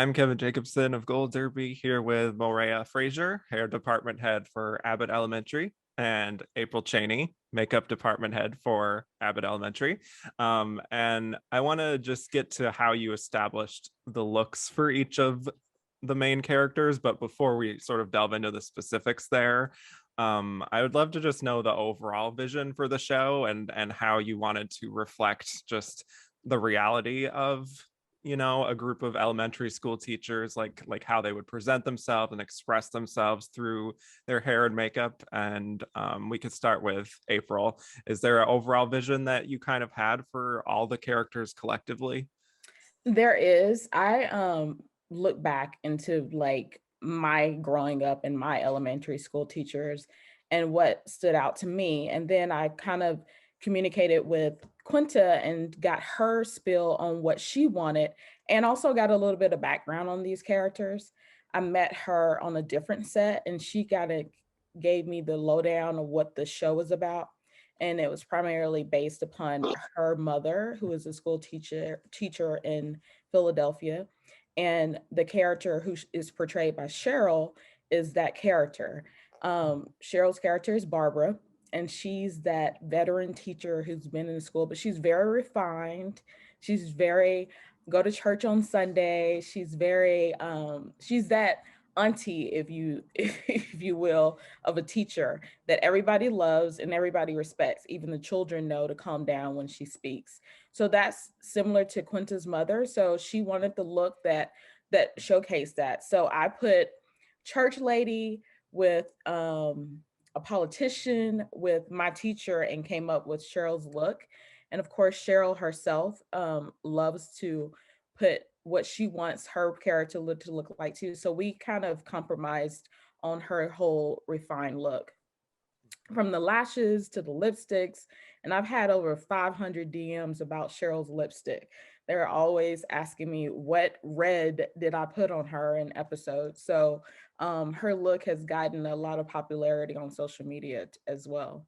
I'm Kevin Jacobsen of Gold Derby here with Moira Frazier, hair department head for Abbott Elementary, and April Chaney, makeup department head for Abbott Elementary. And I want to just get to how you established the looks for each of the main characters. But before we sort of delve into the specifics there, I would love to just know the overall vision for the show and how you wanted to reflect just the reality of a group of elementary school teachers, like how they would present themselves and express themselves through their hair and makeup. And we could start with April. Is there an overall vision that you kind of had for all the characters collectively? There is. I look back into like my growing up and my elementary school teachers and what stood out to me. And then I kind of communicated with Quinta and got her spill on what she wanted and also got a little bit of background on these characters. I met her on a different set and she gave me the lowdown of what the show was about, and it was primarily based upon her mother, who is a school teacher in Philadelphia, and the character who is portrayed by Cheryl is that character. Cheryl's character is Barbara, and she's that veteran teacher who's been in the school, but she's very refined. She's very go to church on Sunday. She's that auntie, if you if you will, of a teacher that everybody loves and everybody respects. Even the children know to calm down when she speaks. So that's similar to Quinta's mother. So she wanted the look that showcased that. So I put church lady with a politician with my teacher and came up with Cheryl's look. And of course, Cheryl herself loves to put what she wants her character to look like too. So we kind of compromised on her whole refined look, from the lashes to the lipsticks. And I've had over 500 DMs about Cheryl's lipstick. They're always asking me what red did I put on her in episodes. So her look has gotten a lot of popularity on social media as well.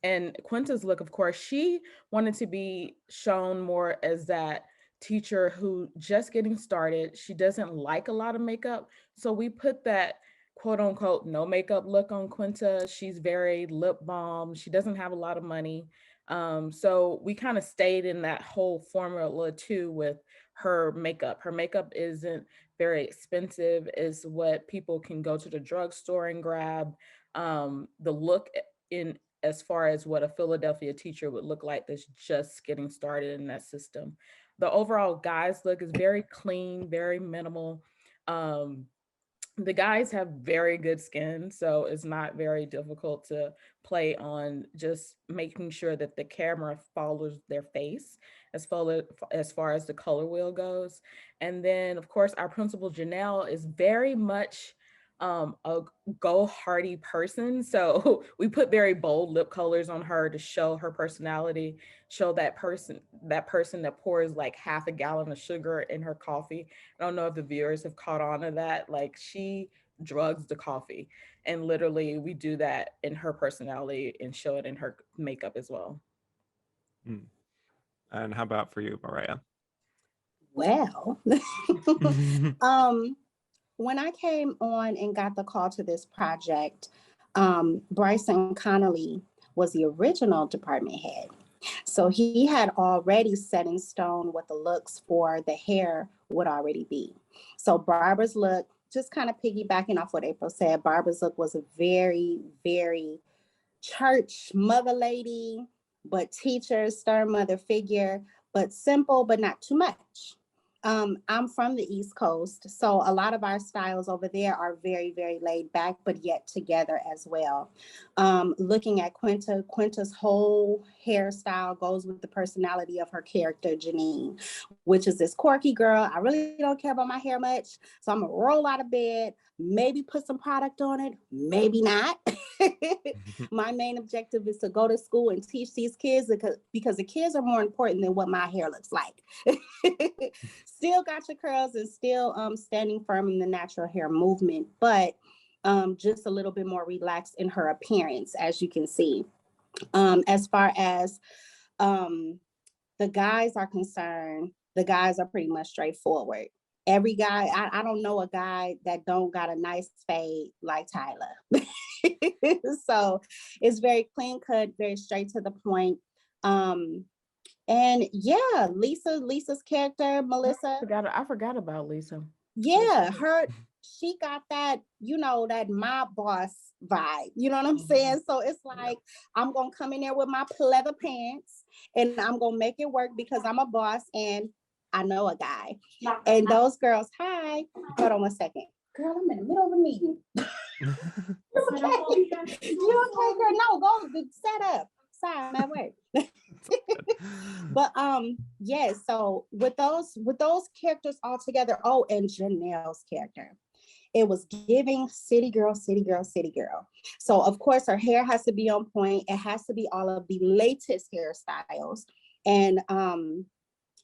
And Quinta's look, of course, she wanted to be shown more as that teacher who just getting started. She doesn't like a lot of makeup. So we put that quote unquote no makeup look on Quinta. She's very lip balm. She doesn't have a lot of money. So we kind of stayed in that whole formula too with her makeup. Her makeup isn't very expensive, is what people can go to the drugstore and grab. The look in as far as what a Philadelphia teacher would look like that's just getting started in that system. The overall guys look is very clean, very minimal. Um, the guys have very good skin, so it's not very difficult to play on just making sure that the camera follows their face as far as the color wheel goes. And then, of course, our principal Janelle is very much a go hardy person. So we put very bold lip colors on her to show her personality, show that person that pours like half a gallon of sugar in her coffee. I don't know if the viewers have caught on to that. Like she drugs the coffee. And literally we do that in her personality and show it in her makeup as well. Hmm. And how about for you, Maria? Well, when I came on and got the call to this project, Bryson Connolly was the original department head. So he had already set in stone what the looks for the hair would already be. So Barbara's look, just kind of piggybacking off what April said, Barbara's look was a very, very church mother lady, but teacher, stern mother figure, but simple, but not too much. I'm from the East Coast, so a lot of our styles over there are very, very laid back, but yet together as well. Looking at Quinta's whole hairstyle goes with the personality of her character, Janine, which is this quirky girl. I really don't care about my hair much, so I'm gonna roll out of bed, maybe put some product on it, maybe not. My main objective is to go to school and teach these kids because the kids are more important than what my hair looks like. Still got your curls and still standing firm in the natural hair movement, but just a little bit more relaxed in her appearance, as you can see. As far as the guys are concerned, the guys are pretty much straightforward. every guy, I don't know a guy that don't got a nice fade like Tyler. So it's very clean cut, very straight to the point. And yeah, Lisa's character, Melissa. I forgot about Lisa. Yeah, she got that, that mob boss vibe. You know what I'm saying? So it's like, I'm gonna come in there with my pleather pants and I'm gonna make it work because I'm a boss and I know a guy. And those girls, hi, hold on one second. Girl, I'm in the middle of a meeting. You okay? You okay, girl? No, go set up. Sorry, I'm at work. But yeah, so with those characters all together, oh, and Janelle's character, it was giving city girl, city girl, city girl. So of course her hair has to be on point. It has to be all of the latest hairstyles. And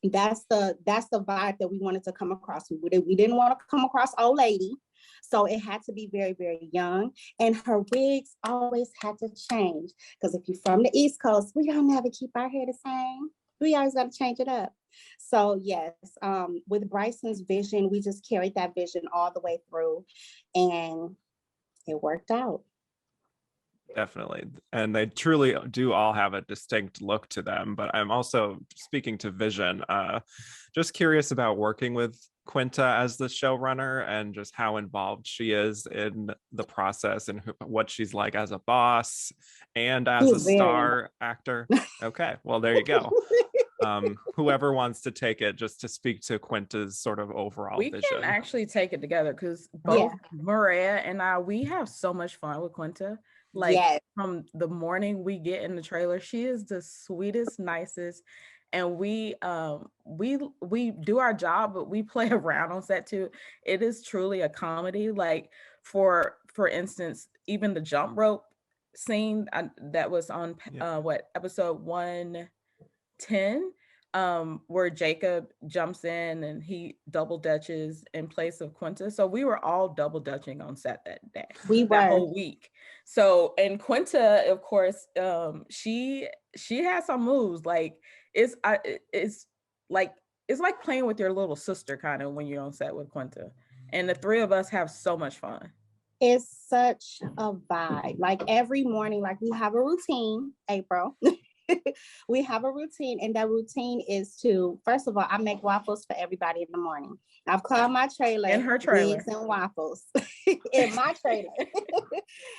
that's the vibe that we wanted to come across. We didn't want to come across old lady. So it had to be very, very young. And her wigs always had to change. Because if you're from the East Coast, we don't never keep our hair the same. We always got to change it up. So yes, with Bryson's vision, we just carried that vision all the way through. And it worked out. Definitely. And they truly do all have a distinct look to them. But I'm also, speaking to vision, just curious about working with Quinta as the showrunner and just how involved she is in the process and what she's like as a boss and as a star actor. Okay, well, there you go. Whoever wants to take it, just to speak to Quinta's sort of overall vision. We can actually take it together because both Moira and I, we have so much fun with Quinta. Like from the morning we get in the trailer, she is the sweetest, nicest, and we do our job, but we play around on set too. It is truly a comedy. Like for instance, even the jump rope scene that was on episode 110, where Jacob jumps in and he double dutches in place of Quinta. So we were all double dutching on set that day. That whole week. So, and Quinta, of course, she has some moves. Like it's like playing with your little sister kind of when you're on set with Quinta. And the three of us have so much fun. It's such a vibe. Like every morning, like we have a routine, April. We have a routine, and that routine is to, first of all, I make waffles for everybody in the morning. I've called my trailer in her trailer wigs and waffles in my trailer.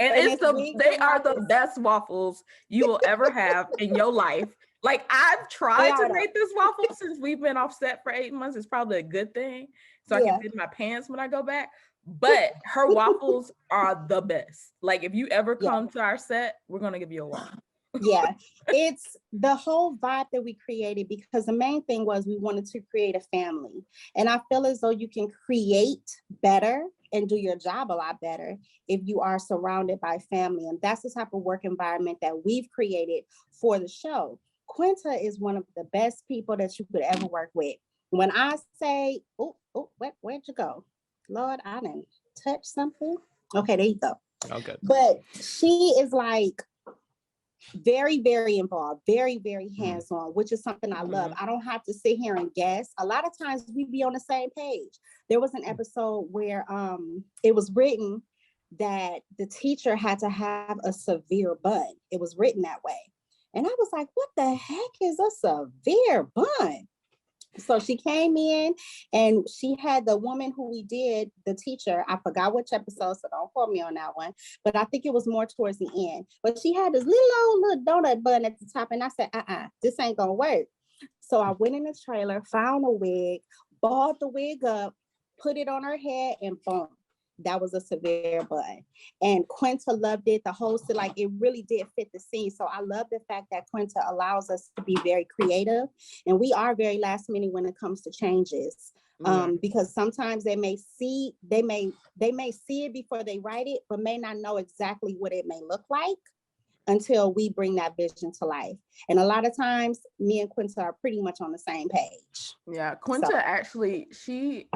and they are the best waffles you will ever have in your life. Like I've tried to make this waffle since we've been off set for 8 months. It's probably a good thing, so I can fit in my pants when I go back. But her waffles are the best. Like if you ever come to our set, we're gonna give you a waffle. Yeah, it's the whole vibe that we created, because the main thing was we wanted to create a family. And I feel as though you can create better and do your job a lot better if you are surrounded by family. And that's the type of work environment that we've created for the show. Quinta is one of the best people that you could ever work with. When I say, where'd you go? Lord, I didn't touch something. Okay, there you go. Oh, good. But she is like, very, very involved, very, very hands-on, which is something I love. I don't have to sit here and guess. A lot of times we be on the same page. There was an episode where it was written that the teacher had to have a severe bun. It was written that way. And I was like, what the heck is a severe bun? So she came in and she had the woman who we did, the teacher, I forgot which episode, so don't quote me on that one, but I think it was more towards the end. But she had this little donut bun at the top, and I said, this ain't gonna work. So I went in the trailer, found a wig, balled the wig up, put it on her head, and boom, that was a severe bun. And Quinta loved it. The host, like, it really did fit the scene. So I love the fact that Quinta allows us to be very creative, and we are very last minute when it comes to changes. Because sometimes they may see it before they write it, but may not know exactly what it may look like until we bring that vision to life. And a lot of times me and Quinta are pretty much on the same page. Yeah, Quinta actually, she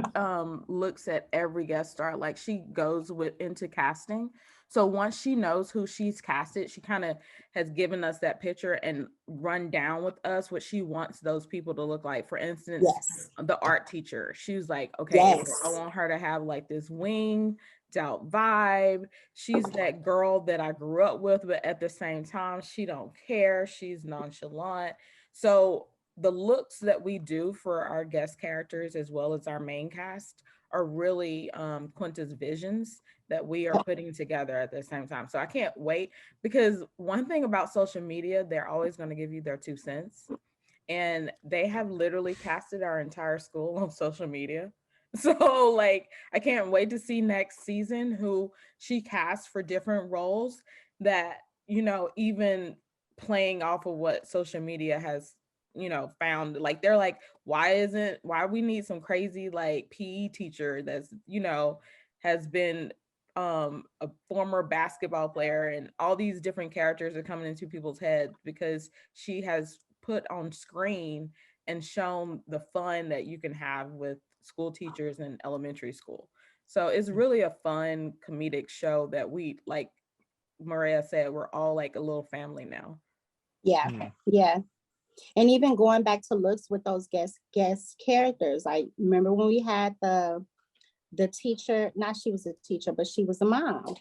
looks at every guest star, like she goes into casting. So once she knows who she's casted, she kind of has given us that picture and run down with us what she wants those people to look like. For instance, Yes. the art teacher, she was like, okay, April, I Yes. want her to have like this winged out vibe. She's that girl that I grew up with, but at the same time, she don't care. She's nonchalant. So the looks that we do for our guest characters as well as our main cast are really Quinta's visions that we are putting together at the same time. So I can't wait, because one thing about social media, they're always going to give you their 2 cents. And they have literally casted our entire school on social media. So like I can't wait to see next season who she casts for different roles that, even playing off of what social media has, found. Like they're like, why we need some crazy like PE teacher that's, has been a former basketball player, and all these different characters are coming into people's heads because she has put on screen and shown the fun that you can have with school teachers in elementary school. So it's really a fun comedic show that we, like Moira said, we're all like a little family now. Yeah. Yeah. And even going back to looks with those guest characters, I remember when we had the teacher, not she was a teacher, but she was a mom.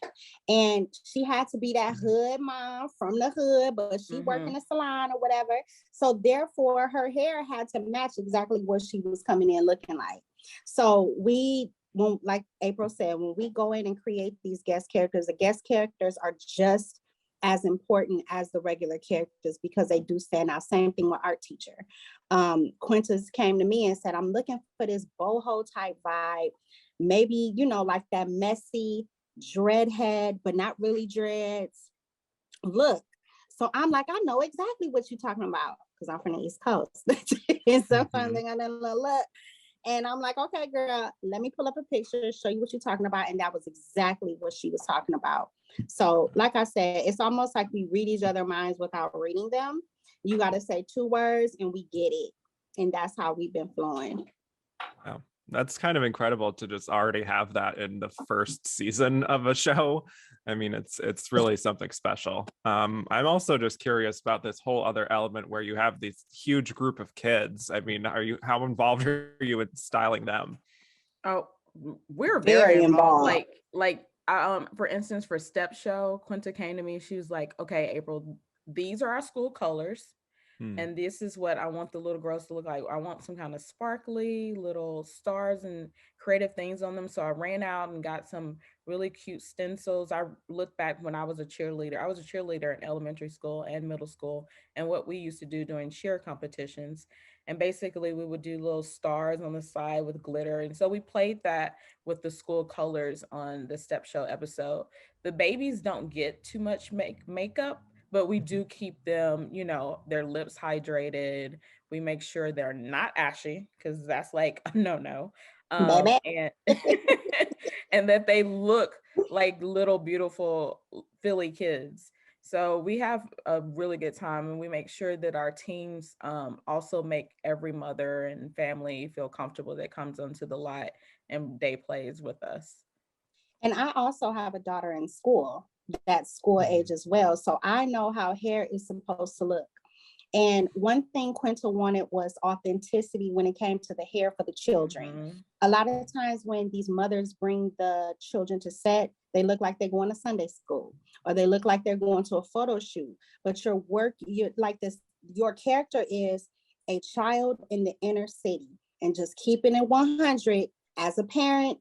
And she had to be that hood mom from the hood, but she worked in a salon or whatever. So therefore her hair had to match exactly what she was coming in looking like. So when, like April said, when we go in and create these guest characters, the guest characters are just as important as the regular characters because they do stand out. Same thing with art teacher. Quintus came to me and said, I'm looking for this boho type vibe, maybe, like that messy dread head, but not really dreads look. So I'm like, I know exactly what you're talking about because I'm from the East Coast. And sometimes I got a little look. And I'm like, okay, girl, let me pull up a picture, show you what you're talking about. And that was exactly what she was talking about. So like I said, it's almost like we read each other's minds without reading them. You got to say 2 words and we get it. And that's how we've been flowing. Wow. That's kind of incredible to just already have that in the first season of a show. I mean, it's really something special. I'm also just curious about this whole other element where you have this huge group of kids. I mean, how involved are you in styling them? Oh, we're very involved. Like for instance, for Step Show, Quinta came to me. She was like, okay, April, these are our school colors. And this is what I want the little girls to look like. I want some kind of sparkly little stars and creative things on them. So I ran out and got some really cute stencils. I look back when I was a cheerleader. I was a cheerleader in elementary school and middle school. And what we used to do during cheer competitions. And basically we would do little stars on the side with glitter. And so we played that with the school colors on the Step Show episode. The babies don't get too much makeup, but we do keep them, their lips hydrated. We make sure they're not ashy because that's like a no. And and that they look like little beautiful Philly kids. So we have a really good time, and we make sure that our teams also make every mother and family feel comfortable that comes onto the lot and day plays with us. And I also have a daughter in school that's school age as well. So I know how hair is supposed to look. And one thing Quinta wanted was authenticity when it came to the hair for the children. A lot of times when these mothers bring the children to set, they look like they're going to Sunday school or they look like they're going to a photo shoot. But your character is a child in the inner city, and just keeping it 100 as a parent,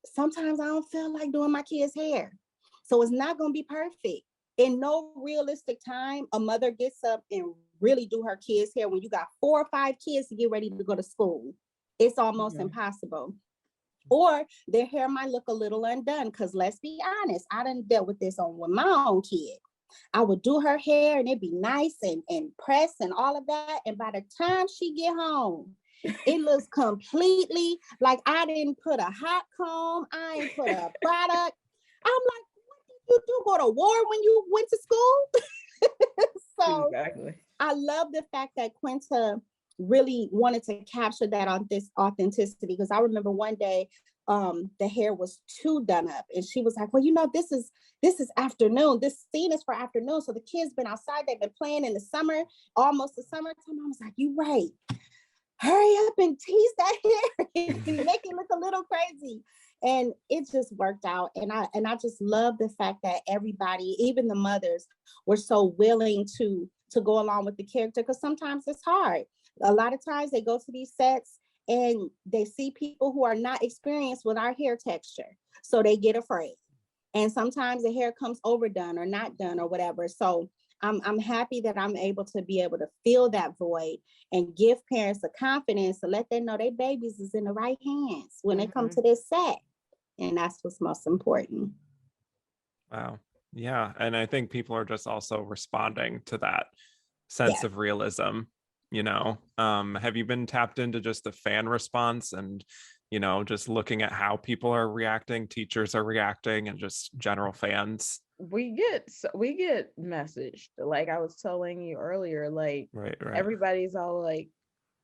sometimes I don't feel like doing my kids' hair. So it's not going to be perfect. In no realistic time, a mother gets up and really do her kids' hair when you got 4 or 5 kids to get ready to go to school. It's almost impossible. Or their hair might look a little undone because let's be honest, I done dealt with this with my own kid. I would do her hair and it'd be nice and pressed and all of that. And by the time she get home, it looks completely like I didn't put a hot comb. I ain't put a product. I'm like, what did you do? Go to war when you went to school? So exactly. I love the fact that Quinta really wanted to capture that on this authenticity, because I remember one day the hair was too done up. And she was like, well, you know, this is afternoon. This scene is for afternoon. So the kids been outside. They've been playing in the summer, almost the summertime. I was like, you right. Hurry up and tease that hair and make it look a little crazy. And it just worked out. And I just love the fact that everybody, even the mothers, were so willing to go along with the character, because sometimes it's hard. A lot of times they go to these sets and they see people who are not experienced with our hair texture. So they get afraid. And sometimes the hair comes overdone or not done or whatever. So I'm happy that I'm able to fill that void and give parents the confidence to let them know their babies is in the right hands when they come to this set. And that's what's most important. Wow. Yeah. And I think people are just also responding to that sense of realism, you know. Have you been tapped into just the fan response and, you know, just looking at how people are reacting, teachers are reacting, and just general fans? We get messaged, like I was telling you earlier, like right. Everybody's all like,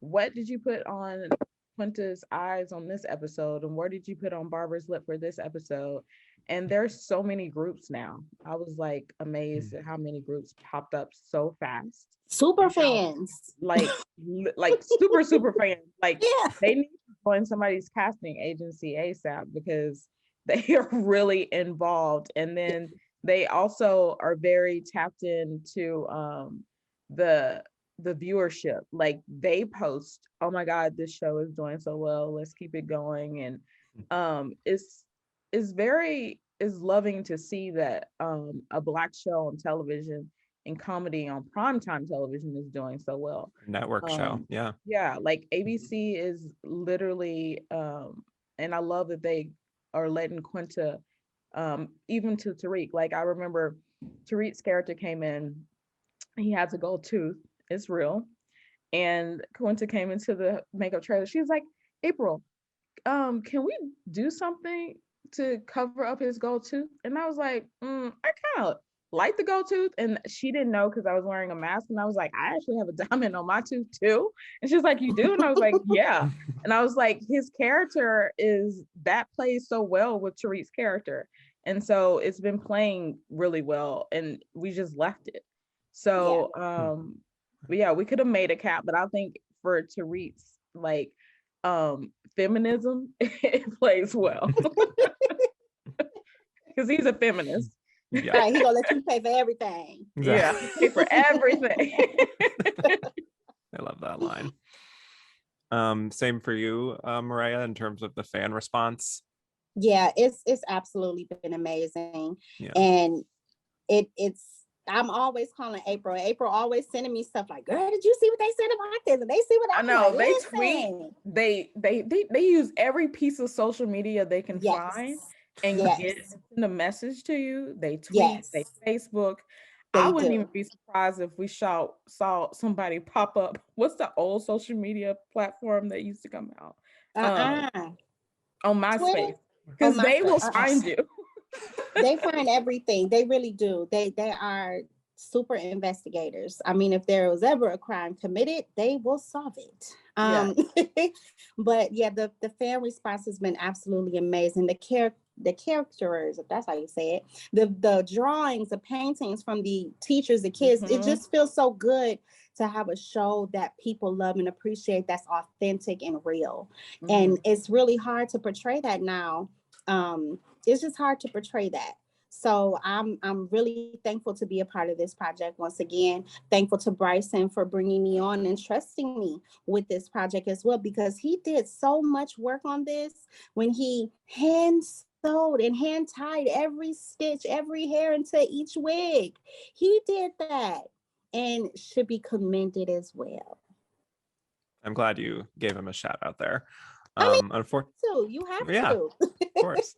what did you put on Quinta's eyes on this episode, and where did you put on Barbara's lip for this episode? And there's so many groups now. I was like amazed at how many groups popped up so fast. Super fans, like super fans. Like they need to join somebody's casting agency ASAP, because they are really involved. And then they also are very tapped into the viewership. Like they post, oh my God, this show is doing so well, let's keep it going. And is loving to see that a Black show on television and comedy on primetime television is doing so well. Network show. Yeah, like ABC is literally and I love that they are letting Quinta, even to Tariq. Like I remember Tariq's character came in, he had to gold tooth, it's real. And Quinta came into the makeup trailer. She was like, April, can we do something to cover up his gold tooth? And I was like, I kind of like the gold tooth. And she didn't know because I was wearing a mask. And I was like, I actually have a diamond on my tooth too. And she was like, you do? And I was like, yeah. And I was like, his character plays so well with Tariq's character. And so it's been playing really well, and we just left it. So we could have made a cap, but I think for Tariq's like feminism, it plays well. Because he's a feminist. Yeah. Right, he gonna let you pay for everything. Yeah, pay for everything. I love that line. Same for you, Moira, in terms of the fan response. Yeah, it's absolutely been amazing. And it's I'm always calling April. April always sending me stuff like, girl, did you see what they said about this? And they see what I know. Like, they tweet. They use every piece of social media they can find and get the message to you. They tweet, they Facebook. I wouldn't even be surprised if we saw somebody pop up. What's the old social media platform that used to come out? On MySpace. Because they will find you. They find everything. They really do. They are super investigators. I mean, if there was ever a crime committed, they will solve it. But yeah, the fan response has been absolutely amazing. The characters, if that's how you say it, the drawings, the paintings from the teachers, the kids, it just feels so good to have a show that people love and appreciate, that's authentic and real. And it's really hard to portray that now. It's just hard to portray that. So I'm really thankful to be a part of this project once again. Thankful to Bryson for bringing me on and trusting me with this project as well, because he did so much work on this when he hand sewed and hand tied every stitch, every hair into each wig. He did that and should be commended as well. I'm glad you gave him a shout out there. You have to. Of course.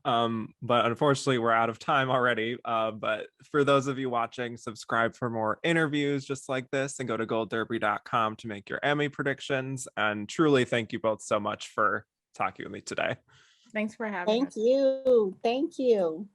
But unfortunately, we're out of time already. But for those of you watching, subscribe for more interviews just like this, and go to goldderby.com to make your Emmy predictions. And truly, thank you both so much for talking with me today. Thanks for having us. Thank you.